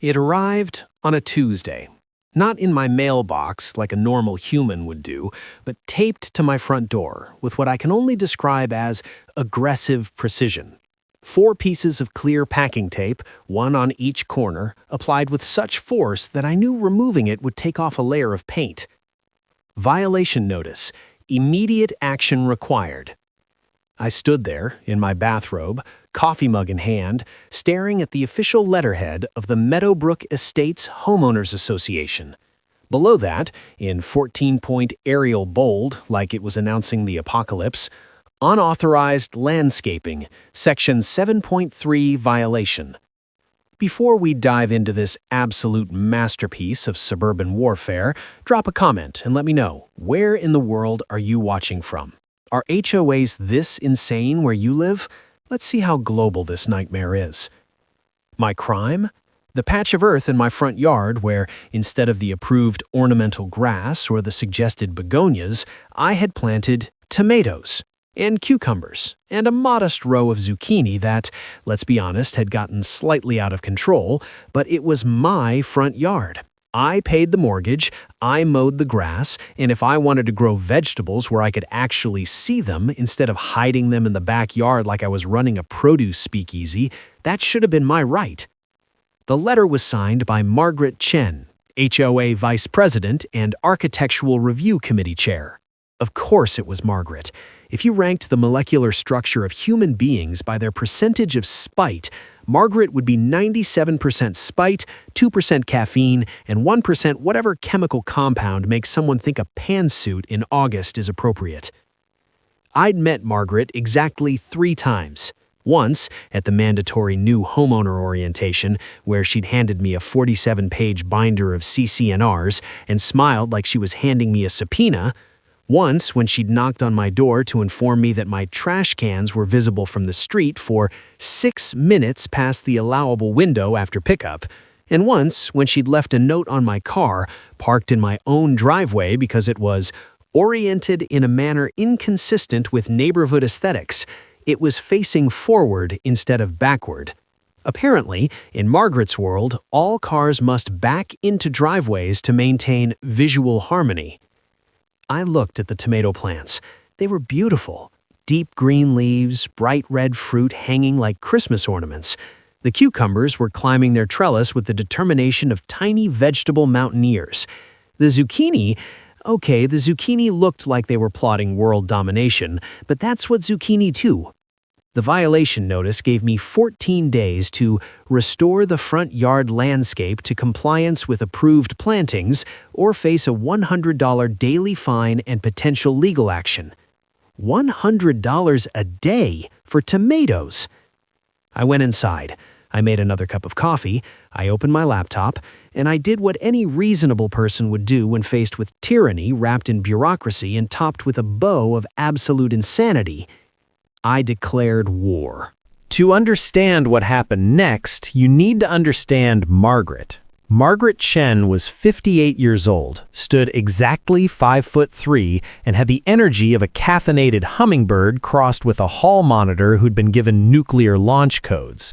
It arrived on a Tuesday. Not in my mailbox like a normal human would do, but taped to my front door with what I can only describe as aggressive precision. 4 pieces of clear packing tape, one on each corner, applied with such force that I knew removing it would take off a layer of paint. Violation notice. Immediate action required. I stood there, in my bathrobe, coffee mug in hand, staring at the official letterhead of the Meadowbrook Estates Homeowners Association. Below that, in 14-point Arial bold, like it was announcing the apocalypse, unauthorized landscaping, Section 7.3 violation. Before we dive into this absolute masterpiece of suburban warfare, drop a comment and let me know, where in the world are you watching from? Are HOAs this insane where you live? Let's see how global this nightmare is. My crime? The patch of earth in my front yard where, instead of the approved ornamental grass or the suggested begonias, I had planted tomatoes and cucumbers and a modest row of zucchini that, let's be honest, had gotten slightly out of control, but it was my front yard. I paid the mortgage, I mowed the grass, and if I wanted to grow vegetables where I could actually see them instead of hiding them in the backyard like I was running a produce speakeasy, that should have been my right. The letter was signed by Margaret Chen, HOA Vice President and Architectural Review Committee Chair. Of course it was Margaret. If you ranked the molecular structure of human beings by their percentage of spite, Margaret would be 97% spite, 2% caffeine, and 1% whatever chemical compound makes someone think a pantsuit in August is appropriate. I'd met Margaret exactly 3 times. Once, at the mandatory new homeowner orientation, where she'd handed me a 47-page binder of CC&Rs and smiled like she was handing me a subpoena. Once, when she'd knocked on my door to inform me that my trash cans were visible from the street for 6 minutes past the allowable window after pickup. And once, when she'd left a note on my car, parked in my own driveway because it was oriented in a manner inconsistent with neighborhood aesthetics. It was facing forward instead of backward. Apparently, in Margaret's world, all cars must back into driveways to maintain visual harmony. I looked at the tomato plants. They were beautiful. Deep green leaves, bright red fruit hanging like Christmas ornaments. The cucumbers were climbing their trellis with the determination of tiny vegetable mountaineers. The zucchini looked like they were plotting world domination, but that's what zucchini do. The violation notice gave me 14 days to restore the front yard landscape to compliance with approved plantings or face a $100 daily fine and potential legal action. $100 a day for tomatoes. I went inside. I made another cup of coffee, I opened my laptop, and I did what any reasonable person would do when faced with tyranny wrapped in bureaucracy and topped with a bow of absolute insanity. I declared war. To understand what happened next, you need to understand Margaret. Margaret Chen was 58 years old, stood exactly 5'3", and had the energy of a caffeinated hummingbird crossed with a hall monitor who'd been given nuclear launch codes.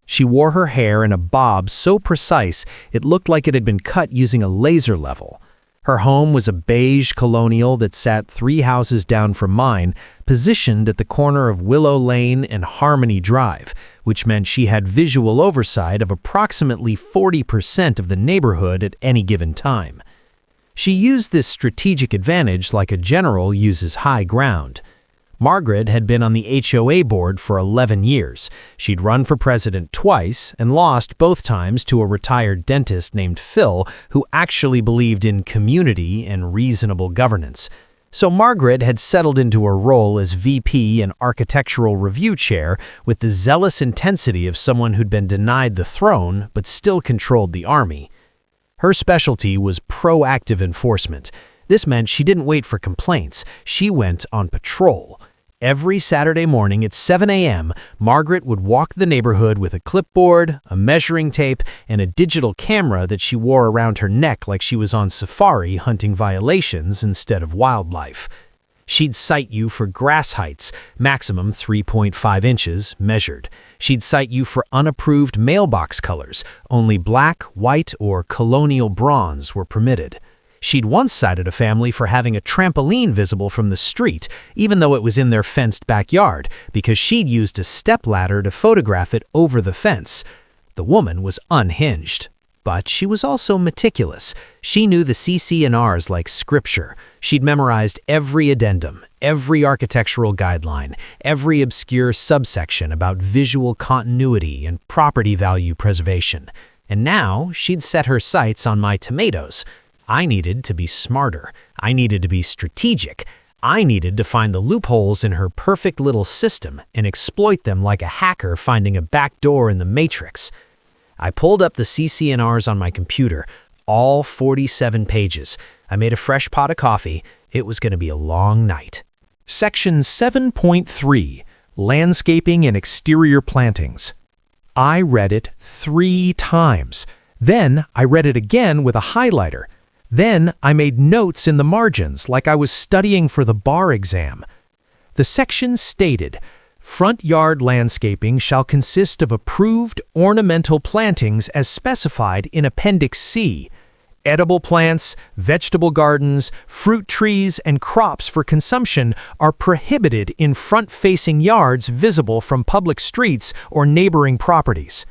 She wore her hair in a bob so precise it looked like it had been cut using a laser level. Her home was a beige colonial that sat 3 houses down from mine, positioned at the corner of Willow Lane and Harmony Drive, which meant she had visual oversight of approximately 40% of the neighborhood at any given time. She used this strategic advantage like a general uses high ground. Margaret had been on the HOA board for 11 years. She'd run for president twice and lost both times to a retired dentist named Phil who actually believed in community and reasonable governance. So Margaret had settled into her role as VP and Architectural Review Chair with the zealous intensity of someone who'd been denied the throne but still controlled the army. Her specialty was proactive enforcement. This meant she didn't wait for complaints. She went on patrol. Every Saturday morning at 7 a.m., Margaret would walk the neighborhood with a clipboard, a measuring tape, and a digital camera that she wore around her neck like she was on safari hunting violations instead of wildlife. She'd cite you for grass heights, maximum 3.5 inches, measured. She'd cite you for unapproved mailbox colors. Only black, white, or colonial bronze were permitted. She'd once cited a family for having a trampoline visible from the street, even though it was in their fenced backyard, because she'd used a stepladder to photograph it over the fence. The woman was unhinged. But she was also meticulous. She knew the CC&Rs like scripture. She'd memorized every addendum, every architectural guideline, every obscure subsection about visual continuity and property value preservation. And now she'd set her sights on my tomatoes. I needed to be smarter. I needed to be strategic. I needed to find the loopholes in her perfect little system and exploit them like a hacker finding a back door in the Matrix. I pulled up the CC&Rs on my computer, all 47 pages. I made a fresh pot of coffee. It was going to be a long night. Section 7.3, Landscaping and Exterior Plantings. I read it 3 times. Then I read it again with a highlighter. Then I made notes in the margins like I was studying for the bar exam. The section stated, "Front yard landscaping shall consist of approved ornamental plantings as specified in Appendix C. Edible plants, vegetable gardens, fruit trees, and crops for consumption are prohibited in front-facing yards visible from public streets or neighboring properties."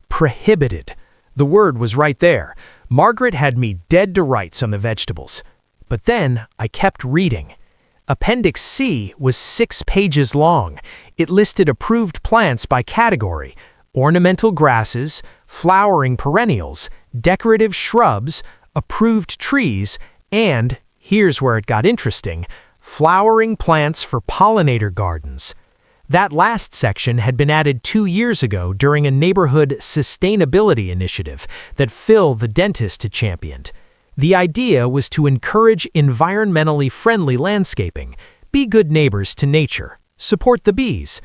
Prohibited. The word was right there. Margaret had me dead to rights on the vegetables. But then I kept reading. Appendix C was 6 pages long. It listed approved plants by category: ornamental grasses, flowering perennials, decorative shrubs, approved trees, and, here's where it got interesting, flowering plants for pollinator gardens. That last section had been added 2 years ago during a neighborhood sustainability initiative that Phil the dentist had championed. The idea was to encourage environmentally friendly landscaping, be good neighbors to nature, support the bees.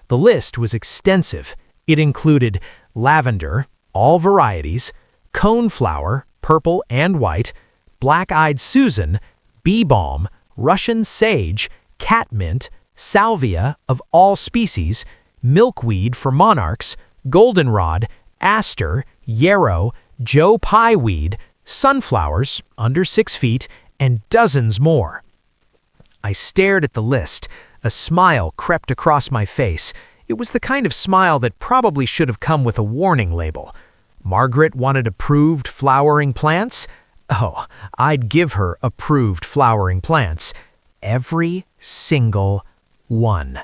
The list was extensive. It included lavender, all varieties, coneflower, purple and white, black-eyed Susan, bee balm, Russian sage, catmint, salvia of all species, milkweed for monarchs, goldenrod, aster, yarrow, Joe Pye weed, sunflowers, under 6 feet, and dozens more. I stared at the list. A smile crept across my face. It was the kind of smile that probably should have come with a warning label. Margaret wanted approved flowering plants? Oh, I'd give her approved flowering plants. Every single one.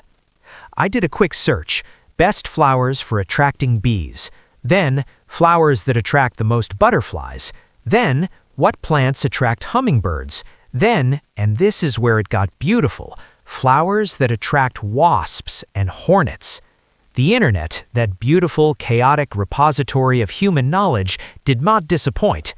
I did a quick search. Best flowers for attracting bees. Then, flowers that attract the most butterflies. Then, what plants attract hummingbirds. Then, and this is where it got beautiful, flowers that attract wasps and hornets. The internet, that beautiful, chaotic repository of human knowledge, did not disappoint.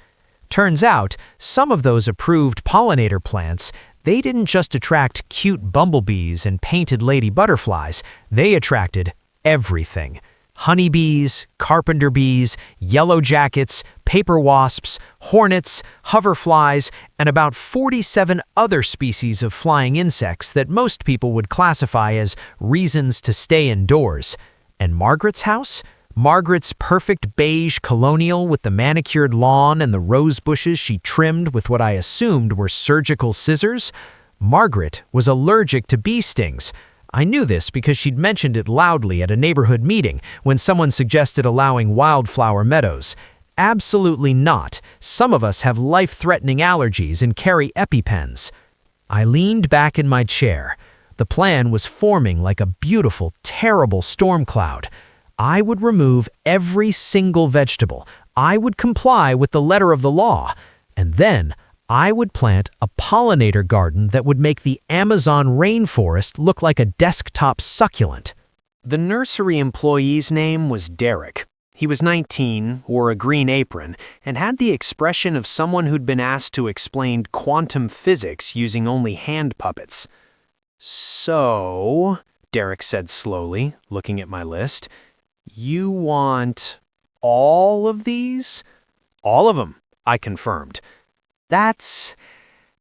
Turns out, some of those approved pollinator plants, they didn't just attract cute bumblebees and painted lady butterflies, they attracted everything. Honeybees, carpenter bees, yellow jackets, paper wasps, hornets, hoverflies, and about 47 other species of flying insects that most people would classify as reasons to stay indoors. And Margaret's house? Margaret's perfect beige colonial with the manicured lawn and the rose bushes she trimmed with what I assumed were surgical scissors? Margaret was allergic to bee stings. I knew this because she'd mentioned it loudly at a neighborhood meeting when someone suggested allowing wildflower meadows. Absolutely not. Some of us have life-threatening allergies and carry EpiPens. I leaned back in my chair. The plan was forming like a beautiful, terrible storm cloud. I would remove every single vegetable. I would comply with the letter of the law. And then I would plant a pollinator garden that would make the Amazon rainforest look like a desktop succulent. The nursery employee's name was Derek. He was 19, wore a green apron, and had the expression of someone who'd been asked to explain quantum physics using only hand puppets. "So," Derek said slowly, looking at my list, "you want all of these?" "All of them," I confirmed. That's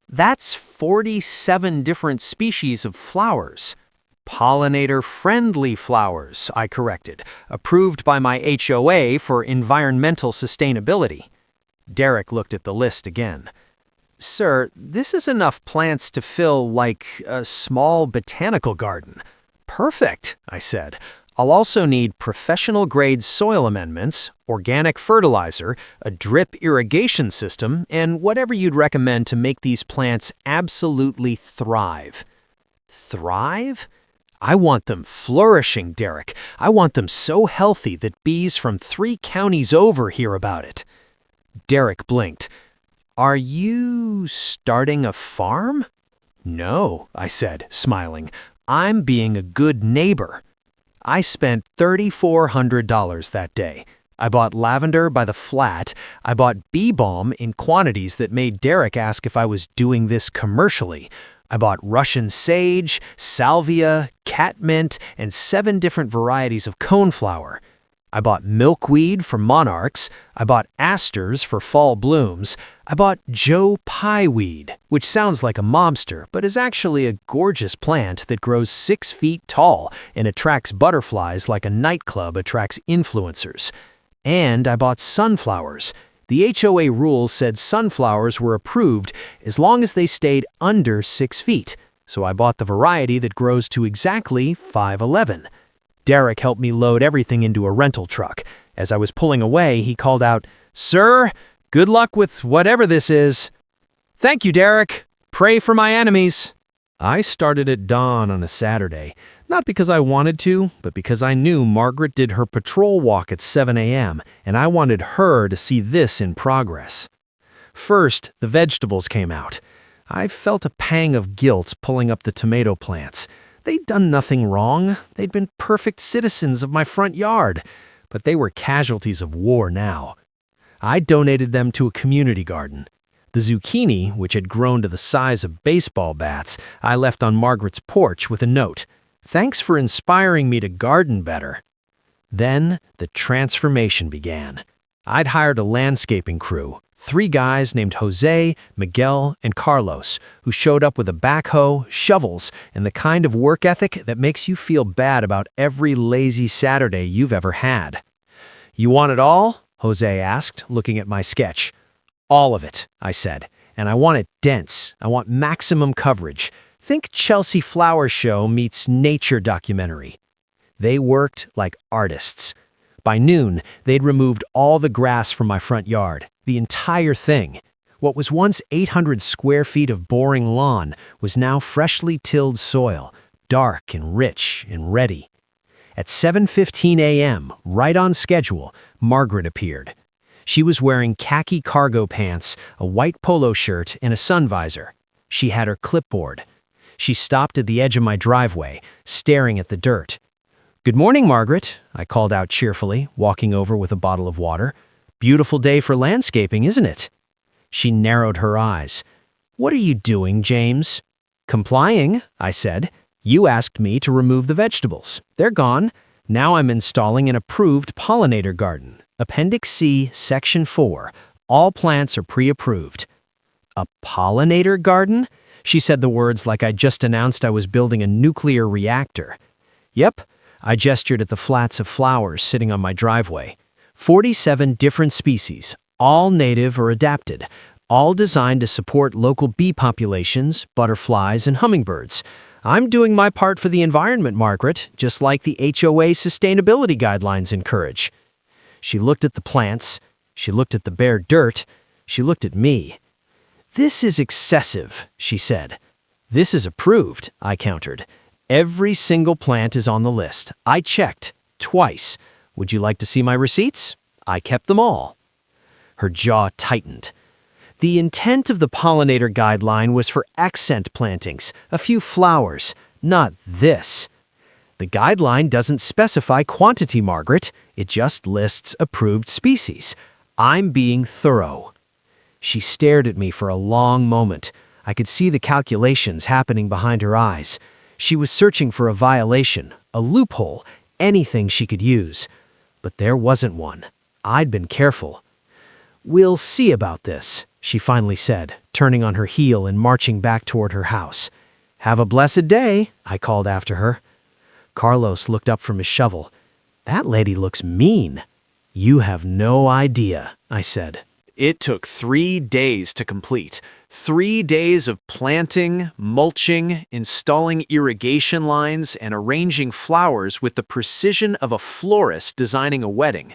That's 47 different species of flowers. Pollinator-friendly flowers, I corrected, approved by my HOA for environmental sustainability. Derek looked at the list again. Sir, this is enough plants to fill, like, a small botanical garden. Perfect, I said. I'll also need professional-grade soil amendments, organic fertilizer, a drip irrigation system, and whatever you'd recommend to make these plants absolutely thrive. Thrive? I want them flourishing, Derek. I want them so healthy that bees from 3 counties over hear about it. Derek blinked. Are you starting a farm? No, I said, smiling. I'm being a good neighbor. I spent $3,400 that day. I bought lavender by the flat. I bought bee balm in quantities that made Derek ask if I was doing this commercially. I bought Russian sage, salvia, catmint, and 7 different varieties of coneflower. I bought milkweed for monarchs. I bought asters for fall blooms. I bought Joe Pye weed, which sounds like a mobster, but is actually a gorgeous plant that grows 6 feet tall and attracts butterflies like a nightclub attracts influencers. And I bought sunflowers. The HOA rules said sunflowers were approved as long as they stayed under 6 feet, so I bought the variety that grows to exactly 5'11". Derek helped me load everything into a rental truck. As I was pulling away, he called out, "Sir, good luck with whatever this is." "Thank you, Derek. Pray for my enemies." I started at dawn on a Saturday, not because I wanted to, but because I knew Margaret did her patrol walk at 7 a.m., and I wanted her to see this in progress. First, the vegetables came out. I felt a pang of guilt pulling up the tomato plants. They'd done nothing wrong. They'd been perfect citizens of my front yard, but they were casualties of war now. I donated them to a community garden. The zucchini, which had grown to the size of baseball bats, I left on Margaret's porch with a note. "Thanks for inspiring me to garden better." Then the transformation began. I'd hired a landscaping crew, 3 guys named Jose, Miguel, and Carlos, who showed up with a backhoe, shovels, and the kind of work ethic that makes you feel bad about every lazy Saturday you've ever had. "You want it all?" Jose asked, looking at my sketch. "All of it," I said, "and I want it dense. I want maximum coverage. Think Chelsea Flower Show meets nature documentary." They worked like artists. By noon, they'd removed all the grass from my front yard, the entire thing. What was once 800 square feet of boring lawn was now freshly tilled soil, dark and rich and ready. At 7:15 a.m., right on schedule, Margaret appeared. She was wearing khaki cargo pants, a white polo shirt, and a sun visor. She had her clipboard. She stopped at the edge of my driveway, staring at the dirt. "Good morning, Margaret," I called out cheerfully, walking over with a bottle of water. "Beautiful day for landscaping, isn't it?" She narrowed her eyes. "What are you doing, James?" "Complying," I said. "You asked me to remove the vegetables. They're gone. Now I'm installing an approved pollinator garden. Appendix C, Section 4. All plants are pre-approved." "A pollinator garden?" She said the words like I just announced I was building a nuclear reactor. "Yep." I gestured at the flats of flowers sitting on my driveway. 47 different species, all native or adapted, all designed to support local bee populations, butterflies, and hummingbirds. I'm doing my part for the environment, Margaret, just like the HOA sustainability guidelines encourage. She looked at the plants. She looked at the bare dirt. She looked at me. "This is excessive," she said. "This is approved," I countered. "Every single plant is on the list. I checked, twice. Would you like to see my receipts? I kept them all." Her jaw tightened. The intent of the pollinator guideline was for accent plantings, a few flowers, not this. The guideline doesn't specify quantity, Margaret. It just lists approved species. I'm being thorough. She stared at me for a long moment. I could see the calculations happening behind her eyes. She was searching for a violation, a loophole, anything she could use. But there wasn't one. I'd been careful. "We'll see about this," she finally said, turning on her heel and marching back toward her house. "Have a blessed day," I called after her. Carlos looked up from his shovel. "That lady looks mean." "You have no idea," I said. It took 3 days to complete. 3 days of planting, mulching, installing irrigation lines, and arranging flowers with the precision of a florist designing a wedding.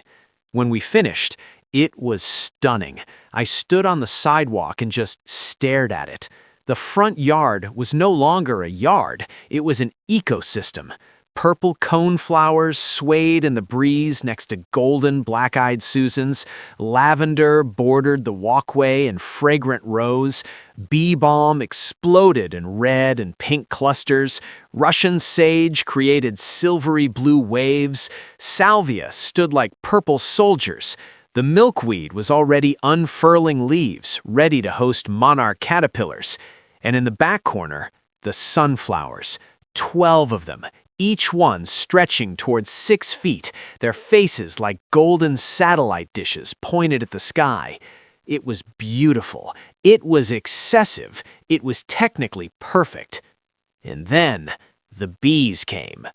When we finished, it was stunning. I stood on the sidewalk and just stared at it. The front yard was no longer a yard, it was an ecosystem. Purple cone flowers swayed in the breeze next to golden black-eyed Susans. Lavender bordered the walkway in fragrant rose. Bee balm exploded in red and pink clusters. Russian sage created silvery blue waves. Salvia stood like purple soldiers. The milkweed was already unfurling leaves, ready to host monarch caterpillars. And in the back corner, the sunflowers, 12 of them, each one stretching towards 6 feet, their faces like golden satellite dishes pointed at the sky. It was beautiful. It was excessive. It was technically perfect. And then the bees came.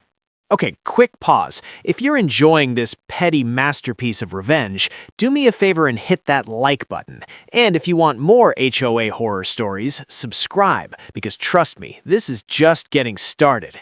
Okay, quick pause. If you're enjoying this petty masterpiece of revenge, do me a favor and hit that like button. And if you want more HOA horror stories, subscribe, because trust me, this is just getting started.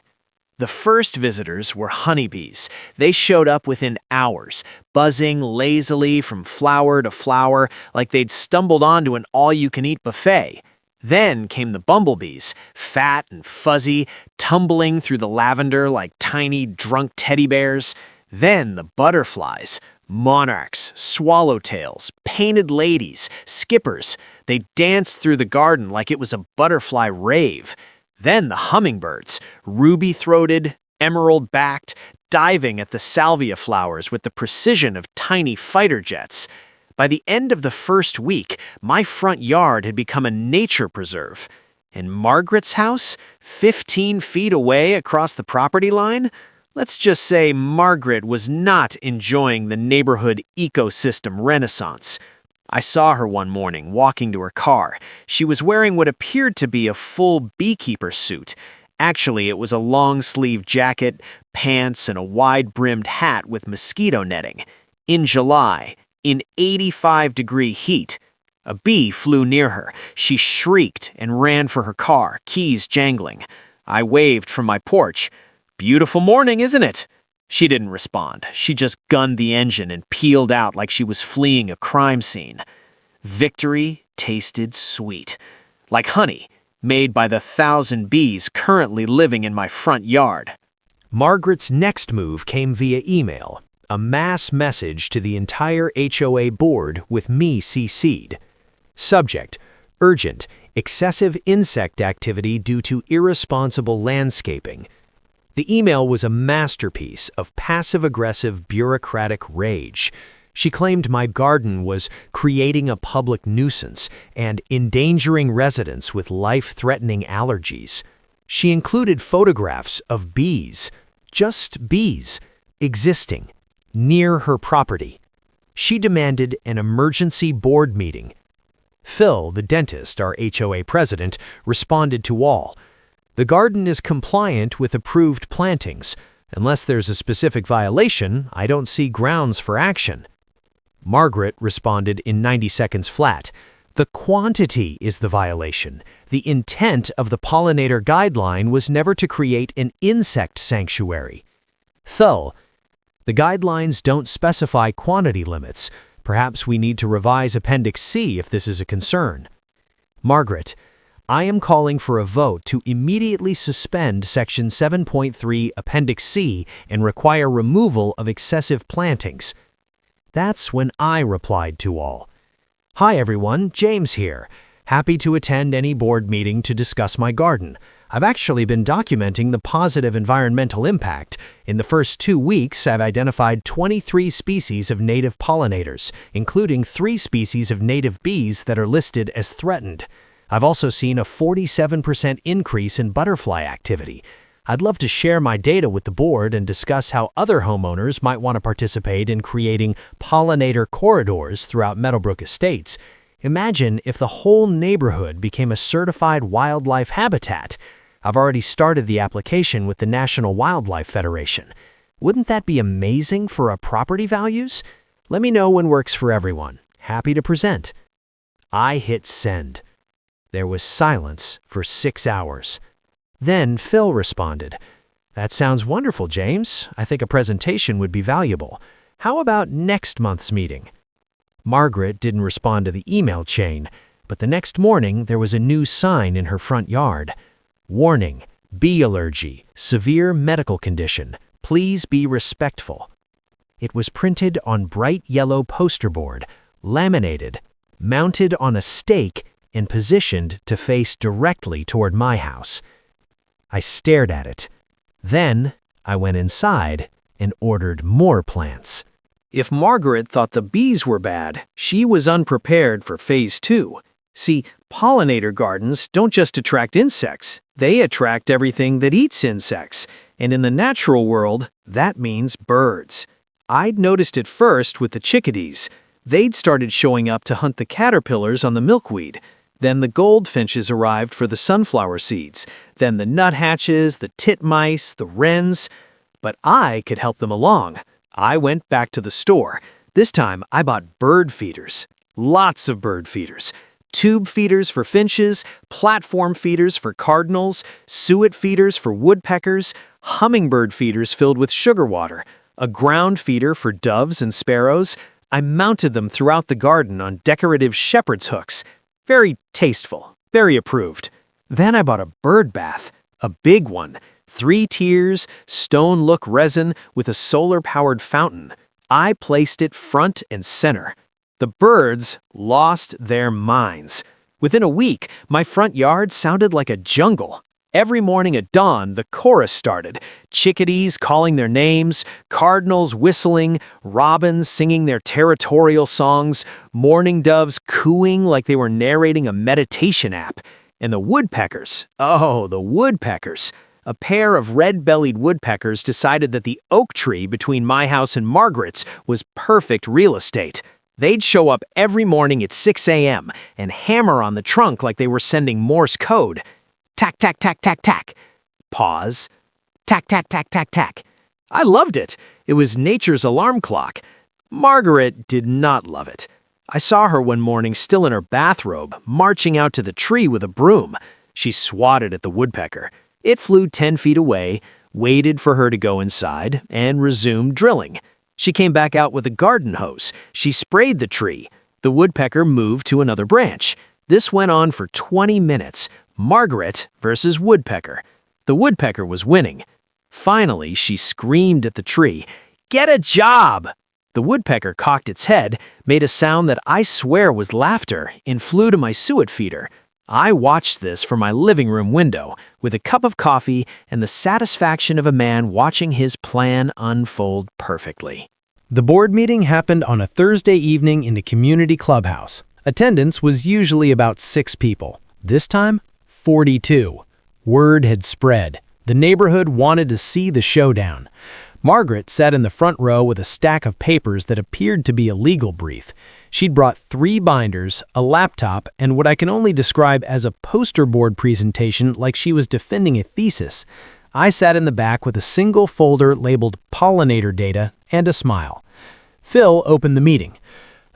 The first visitors were honeybees. They showed up within hours, buzzing lazily from flower to flower like they'd stumbled onto an all-you-can-eat buffet. Then came the bumblebees, fat and fuzzy, tumbling through the lavender like tiny drunk teddy bears. Then the butterflies, monarchs, swallowtails, painted ladies, skippers. They danced through the garden like it was a butterfly rave. Then the hummingbirds, ruby-throated, emerald-backed, diving at the salvia flowers with the precision of tiny fighter jets. By the end of the first week, my front yard had become a nature preserve. And Margaret's house, 15 feet away across the property line? Let's just say Margaret was not enjoying the neighborhood ecosystem renaissance. I saw her one morning walking to her car. She was wearing what appeared to be a full beekeeper suit. Actually, it was a long-sleeve jacket, pants, and a wide-brimmed hat with mosquito netting. In July, in 85-degree heat, a bee flew near her. She shrieked and ran for her car, keys jangling. I waved from my porch. "Beautiful morning, isn't it?" She didn't respond. She just gunned the engine and peeled out like she was fleeing a crime scene. Victory tasted sweet, like honey made by the 1,000 bees currently living in my front yard. Margaret's next move came via email, a mass message to the entire HOA board with me CC'd. Subject: urgent, excessive insect activity due to irresponsible landscaping. The email was a masterpiece of passive-aggressive bureaucratic rage. She claimed my garden was creating a public nuisance and endangering residents with life-threatening allergies. She included photographs of bees, just bees, existing near her property. She demanded an emergency board meeting. Phil, the dentist, our HOA president, responded to all. The garden is compliant with approved plantings. Unless there's a specific violation, I don't see grounds for action. Margaret responded in 90 seconds flat. The quantity is the violation. The intent of the pollinator guideline was never to create an insect sanctuary. Phil, the guidelines don't specify quantity limits. Perhaps we need to revise Appendix C if this is a concern. Margaret, I am calling for a vote to immediately suspend Section 7.3 Appendix C and require removal of excessive plantings. That's when I replied to all. Hi everyone, James here. Happy to attend any board meeting to discuss my garden. I've actually been documenting the positive environmental impact. In the first 2 weeks, I've identified 23 species of native pollinators, including 3 species of native bees that are listed as threatened. I've also seen a 47% increase in butterfly activity. I'd love to share my data with the board and discuss how other homeowners might want to participate in creating pollinator corridors throughout Meadowbrook Estates. Imagine if the whole neighborhood became a certified wildlife habitat. I've already started the application with the National Wildlife Federation. Wouldn't that be amazing for our property values? Let me know when works for everyone. Happy to present. I hit send. There was silence for 6 hours. Then Phil responded. That sounds wonderful, James. I think a presentation would be valuable. How about next month's meeting? Margaret didn't respond to the email chain, but the next morning there was a new sign in her front yard. Warning, bee allergy, severe medical condition. Please be respectful. It was printed on bright yellow poster board, laminated, mounted on a stake, and positioned to face directly toward my house. I stared at it. Then I went inside and ordered more plants. If Margaret thought the bees were bad, she was unprepared for phase 2. See, pollinator gardens don't just attract insects, they attract everything that eats insects. And in the natural world, that means birds. I'd noticed it first with the chickadees. They'd started showing up to hunt the caterpillars on the milkweed. Then the goldfinches arrived for the sunflower seeds. Then the nuthatches, the titmice, the wrens. But I could help them along. I went back to the store. This time I bought bird feeders. Lots of bird feeders. Tube feeders for finches, platform feeders for cardinals, suet feeders for woodpeckers, hummingbird feeders filled with sugar water, a ground feeder for doves and sparrows. I mounted them throughout the garden on decorative shepherd's hooks. Very tasteful, very approved. Then I bought a bird bath, a big one, 3 tiers, stone look resin with a solar-powered fountain. I placed it front and center. The birds lost their minds. Within a week, my front yard sounded like a jungle. Every morning at dawn, the chorus started. Chickadees calling their names, cardinals whistling, robins singing their territorial songs, mourning doves cooing like they were narrating a meditation app. And the woodpeckers, oh, the woodpeckers. A pair of red-bellied woodpeckers decided that the oak tree between my house and Margaret's was perfect real estate. They'd show up every morning at 6 a.m. and hammer on the trunk like they were sending Morse code. Tack, tack, tack, tack, tack. Pause. Tack, tack, tack, tack, tack. I loved it. It was nature's alarm clock. Margaret did not love it. I saw her one morning still in her bathrobe, marching out to the tree with a broom. She swatted at the woodpecker. It flew 10 feet away, waited for her to go inside, and resumed drilling. She came back out with a garden hose. She sprayed the tree. The woodpecker moved to another branch. This went on for 20 minutes. Margaret versus woodpecker. The woodpecker was winning. Finally, she screamed at the tree, "Get a job!" The woodpecker cocked its head, made a sound that I swear was laughter, and flew to my suet feeder. I watched this from my living room window, with a cup of coffee and the satisfaction of a man watching his plan unfold perfectly. The board meeting happened on a Thursday evening in the community clubhouse. Attendance was usually about 6 people. This time, 42. Word had spread. The neighborhood wanted to see the showdown. Margaret sat in the front row with a stack of papers that appeared to be a legal brief. She'd brought 3 binders, a laptop, and what I can only describe as a poster board presentation like she was defending a thesis. I sat in the back with a single folder labeled pollinator data and a smile. Phil opened the meeting.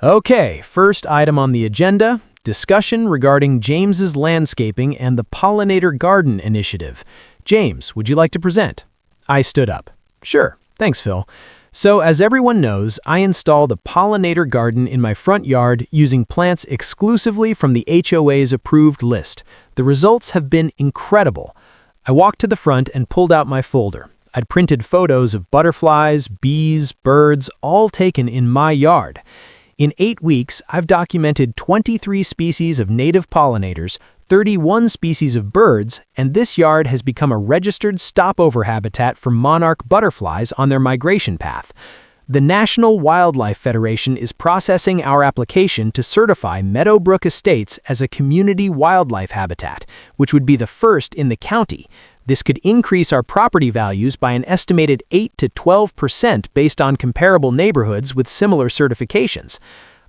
Okay, first item on the agenda, discussion regarding James's landscaping and the pollinator garden initiative. James, would you like to present? I stood up. Sure, thanks, Phil. So, as everyone knows, I installed a pollinator garden in my front yard using plants exclusively from the HOA's approved list. The results have been incredible. I walked to the front and pulled out my folder. I'd printed photos of butterflies, bees, birds, all taken in my yard. In 8 weeks, I've documented 23 species of native pollinators, 31 species of birds, and this yard has become a registered stopover habitat for monarch butterflies on their migration path. The National Wildlife Federation is processing our application to certify Meadowbrook Estates as a community wildlife habitat, which would be the first in the county. This could increase our property values by an estimated 8 to 12% based on comparable neighborhoods with similar certifications.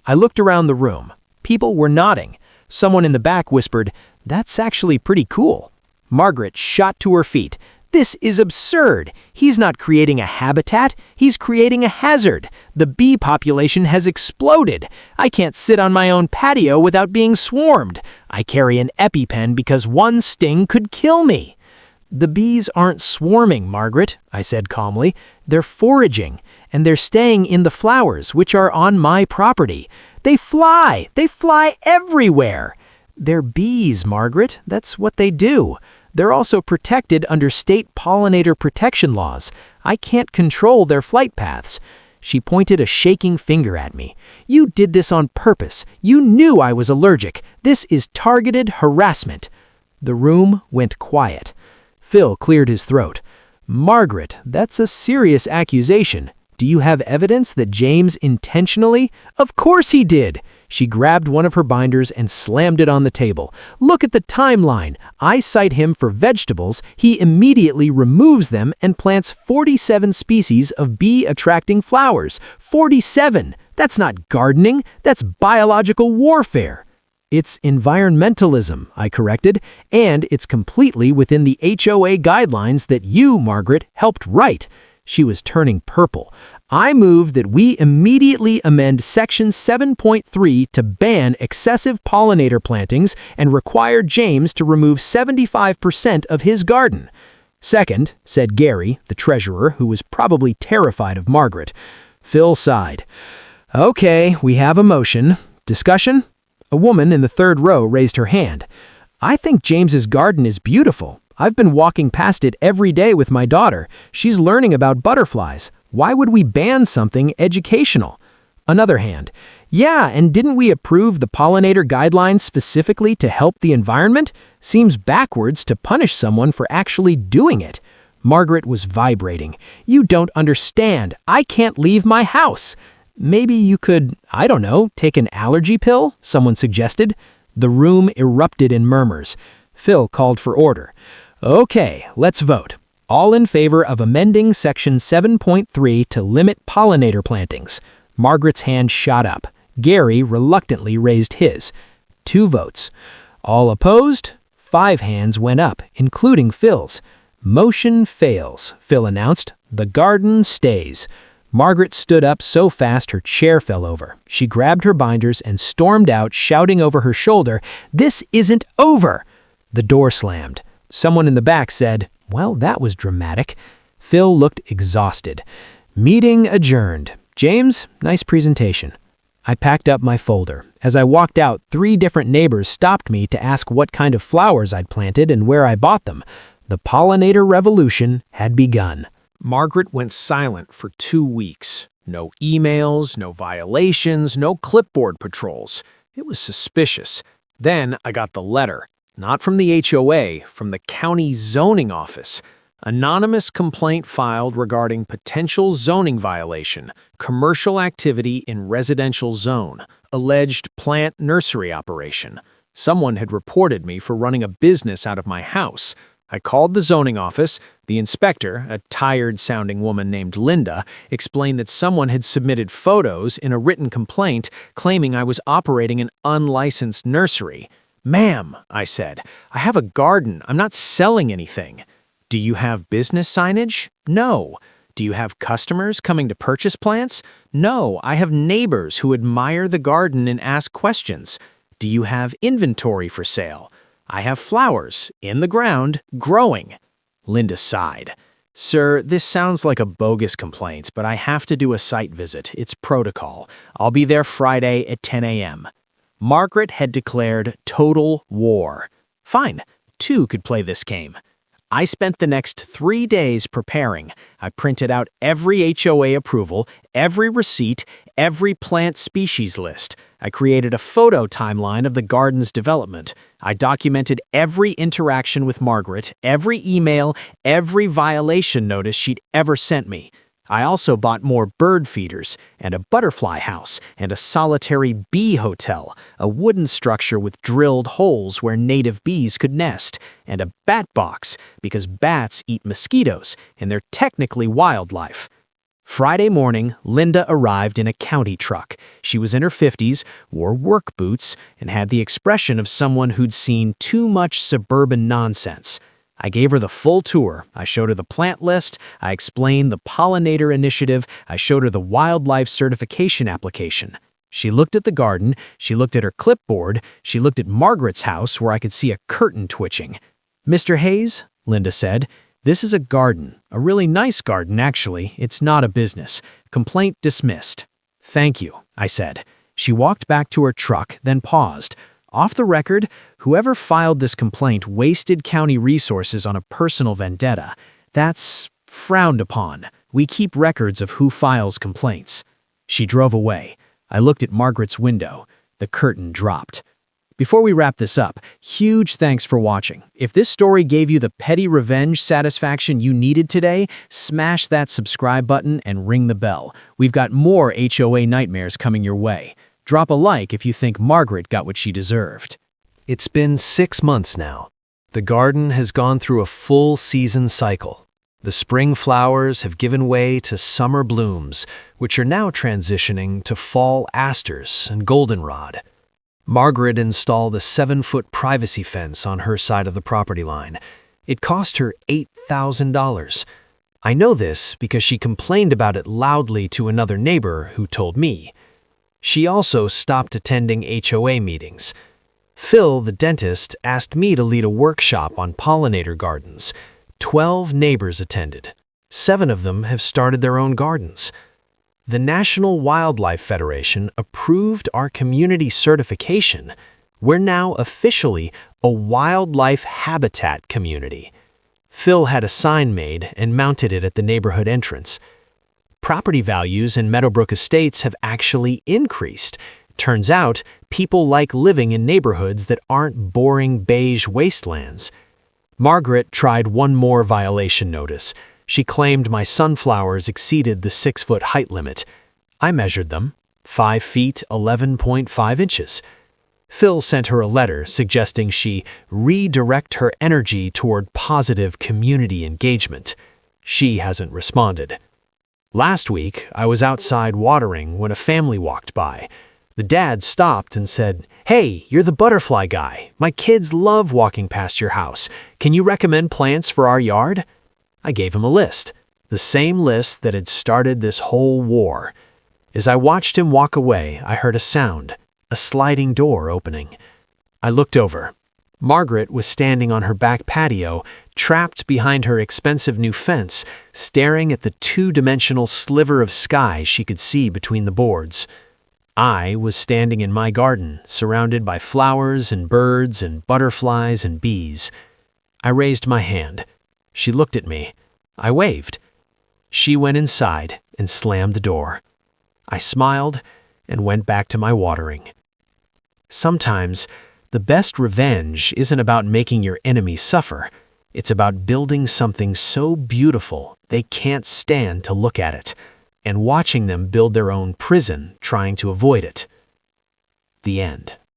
I looked around the room. People were nodding. Someone in the back whispered, "That's actually pretty cool." Margaret shot to her feet. "This is absurd. He's not creating a habitat. He's creating a hazard. The bee population has exploded. I can't sit on my own patio without being swarmed. I carry an EpiPen because one sting could kill me." "The bees aren't swarming, Margaret," I said calmly. "They're foraging, and they're staying in the flowers, which are on my property. They fly everywhere." "They're bees, Margaret. That's what they do. They're also protected under state pollinator protection laws. I can't control their flight paths." She pointed a shaking finger at me. "You did this on purpose. You knew I was allergic. This is targeted harassment." The room went quiet. Phil cleared his throat. "Margaret, that's a serious accusation. Do you have evidence that James intentionally—" "Of course he did!" She grabbed one of her binders and slammed it on the table. "Look at the timeline. I cite him for vegetables. He immediately removes them and plants 47 species of bee-attracting flowers. 47! That's not gardening. That's biological warfare." "It's environmentalism," I corrected, "and it's completely within the HOA guidelines that you, Margaret, helped write." She was turning purple. "I move that we immediately amend Section 7.3 to ban excessive pollinator plantings and require James to remove 75% of his garden." "Second," said Gary, the treasurer, who was probably terrified of Margaret. Phil sighed. "Okay, we have a motion. Discussion?" A woman in the third row raised her hand. "I think James's garden is beautiful. I've been walking past it every day with my daughter. She's learning about butterflies. Why would we ban something educational?" Another hand. "Yeah, and didn't we approve the pollinator guidelines specifically to help the environment? Seems backwards to punish someone for actually doing it." Margaret was vibrating. "You don't understand. I can't leave my house." "Maybe you could, I don't know, take an allergy pill?" someone suggested. The room erupted in murmurs. Phil called for order. "Okay, let's vote. All in favor of amending Section 7.3 to limit pollinator plantings." Margaret's hand shot up. Gary reluctantly raised his. 2 votes. All opposed? 5 hands went up, including Phil's. "Motion fails," Phil announced. "The garden stays." Margaret stood up so fast her chair fell over. She grabbed her binders and stormed out, shouting over her shoulder, "This isn't over!" The door slammed. Someone in the back said, "Well, that was dramatic." Phil looked exhausted. "Meeting adjourned. James, nice presentation." I packed up my folder. As I walked out, 3 different neighbors stopped me to ask what kind of flowers I'd planted and where I bought them. The pollinator revolution had begun. Margaret went silent for 2 weeks. No emails, no violations, no clipboard patrols. It was suspicious. Then I got the letter. Not from the HOA, from the county zoning office. Anonymous complaint filed regarding potential zoning violation, commercial activity in residential zone, alleged plant nursery operation. Someone had reported me for running a business out of my house. I called the zoning office. The inspector, a tired-sounding woman named Linda, explained that someone had submitted photos in a written complaint claiming I was operating an unlicensed nursery. "Ma'am," I said, "I have a garden. I'm not selling anything." "Do you have business signage?" "No." "Do you have customers coming to purchase plants?" "No, I have neighbors who admire the garden and ask questions." "Do you have inventory for sale?" "I have flowers, in the ground, growing." Linda sighed. "Sir, this sounds like a bogus complaint, but I have to do a site visit. It's protocol. I'll be there Friday at 10 a.m. Margaret had declared total war. Fine, 2 could play this game. I spent the next 3 days preparing. I printed out every HOA approval, every receipt, every plant species list. I created a photo timeline of the garden's development. I documented every interaction with Margaret, every email, every violation notice she'd ever sent me. I also bought more bird feeders, and a butterfly house, and a solitary bee hotel, a wooden structure with drilled holes where native bees could nest, and a bat box, because bats eat mosquitoes, and they're technically wildlife. Friday morning, Linda arrived in a county truck. She was in her 50s, wore work boots, and had the expression of someone who'd seen too much suburban nonsense. I gave her the full tour. I showed her the plant list. I explained the pollinator initiative. I showed her the wildlife certification application. She looked at the garden. She looked at her clipboard. She looked at Margaret's house where I could see a curtain twitching. "Mr. Hayes," Linda said, "this is a garden. A really nice garden, actually. It's not a business. Complaint dismissed." "Thank you," I said. She walked back to her truck, then paused. "Off the record, whoever filed this complaint wasted county resources on a personal vendetta. That's frowned upon. We keep records of who files complaints." She drove away. I looked at Margaret's window. The curtain dropped. Before we wrap this up, huge thanks for watching. If this story gave you the petty revenge satisfaction you needed today, smash that subscribe button and ring the bell. We've got more HOA nightmares coming your way. Drop a like if you think Margaret got what she deserved. It's been 6 months now. The garden has gone through a full season cycle. The spring flowers have given way to summer blooms, which are now transitioning to fall asters and goldenrod. Margaret installed a 7-foot privacy fence on her side of the property line. It cost her $8,000. I know this because she complained about it loudly to another neighbor who told me. She also stopped attending HOA meetings. Phil, the dentist, asked me to lead a workshop on pollinator gardens. 12 neighbors attended. 7 of them have started their own gardens. The National Wildlife Federation approved our community certification. We're now officially a wildlife habitat community. Phil had a sign made and mounted it at the neighborhood entrance. Property values in Meadowbrook Estates have actually increased. Turns out, people like living in neighborhoods that aren't boring beige wastelands. Margaret tried one more violation notice. She claimed my sunflowers exceeded the 6-foot height limit. I measured them, 5 feet 11.5 inches. Phil sent her a letter suggesting she redirect her energy toward positive community engagement. She hasn't responded. Last week, I was outside watering when a family walked by. The dad stopped and said, "Hey, you're the butterfly guy. My kids love walking past your house. Can you recommend plants for our yard?" I gave him a list, the same list that had started this whole war. As I watched him walk away, I heard a sound, a sliding door opening. I looked over. Margaret was standing on her back patio, trapped behind her expensive new fence, staring at the 2-dimensional sliver of sky she could see between the boards. I was standing in my garden, surrounded by flowers and birds and butterflies and bees. I raised my hand. She looked at me. I waved. She went inside and slammed the door. I smiled and went back to my watering. Sometimes, the best revenge isn't about making your enemy suffer. It's about building something so beautiful they can't stand to look at it, and watching them build their own prison trying to avoid it. The end.